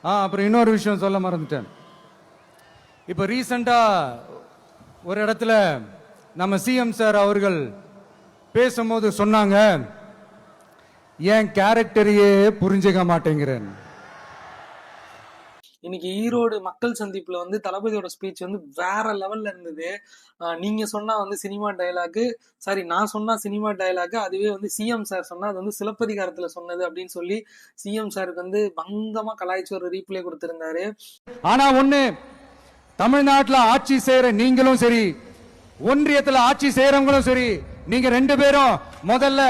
அப்புறம் இன்னொரு விஷயம் சொல்ல மறந்துட்டேன். இப்போ ரீசண்டா ஒரு இடத்துல நம்ம சிஎம் சார் அவர்கள் பேசும்போது சொன்னாங்க, என் கேரக்டரையே புரிஞ்சுக்க மாட்டேங்கிறேன். இன்னைக்கு ஈரோடு மக்கள் சந்திப்புல வந்து தளபதியோட ஸ்பீச் வந்து வேற லெவல்ல இருந்தது. நீங்க சொன்னா வந்து சினிமா டயலாக், சாரி நான் சொன்னா சினிமா டயலாக், அதுவே வந்து சிஎம் சார் சொன்னா அது வந்து சிலப்பதிகாரத்துல சொன்னது அப்படின்னு சொல்லி சிஎம் சாருக்கு வந்து பங்கமா கலாய்ச்சி ஒரு ரீப்ளே கொடுத்திருந்தாரு. ஆனா ஒண்ணு, தமிழ்நாட்டுல ஆட்சி செய்யற நீங்களும் சரி, ஒன்றியத்துல ஆட்சி செய்யறவங்களும் சரி, நீங்க ரெண்டு பேரும் முதல்ல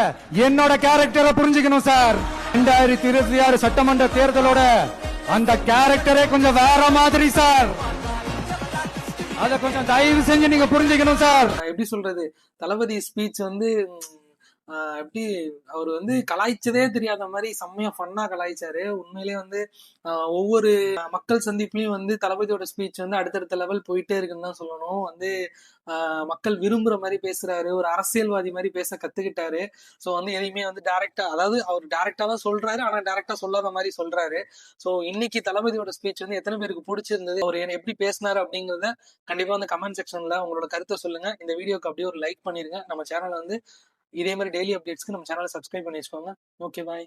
என்னோட கேரக்டரை புரிஞ்சுக்கணும் சார். 2026 சட்டமன்ற தேர்தலோட அந்த கேரக்டரே கொஞ்சம் வேற மாதிரி சார். அத கொஞ்சம் தயவு செஞ்சு நீங்க புரிஞ்சுக்கணும் சார். எப்படி சொல்றது, தளபதி ஸ்பீச் வந்து எப்படி அவர் வந்து கலாய்ச்சதே தெரியாத மாதிரி செம்மையா ஃபன்னா கலாய்ச்சாரு. உண்மையிலேயே வந்து ஒவ்வொரு மக்கள் சந்திப்புலயும் வந்து தளபதியோட ஸ்பீச் வந்து அடுத்தடுத்த லெவல் போயிட்டே இருக்குன்னு தான் சொல்லணும். வந்து மக்கள் விரும்புற மாதிரி பேசுறாரு, ஒரு அரசியல்வாதி மாதிரி பேச கத்துக்கிட்டாரு. ஸோ வந்து எதையுமே வந்து டைரக்டா, அதாவது அவர் டைரக்டா தான் சொல்றாரு, ஆனா டைரக்டா சொல்லாத மாதிரி சொல்றாரு. ஸோ இன்னைக்கு தளபதியோட ஸ்பீச் வந்து எத்தனை பேருக்கு பிடிச்சிருந்தது, அவர் எப்படி பேசினாரு அப்படிங்கறத கண்டிப்பா வந்து கமெண்ட் செக்ஷன்ல உங்களோட கருத்தை சொல்லுங்க. இந்த வீடியோக்கு அப்படியே ஒரு லைக் பண்ணிருங்க. நம்ம சேனல் வந்து இதே மாதிரி டெய்லி அப்டேட்ஸ்க்கு நம்ம சேனலை சப்ஸ்கிரைப் பண்ணி வச்சுக்கோங்க. ஓகே, பாய்.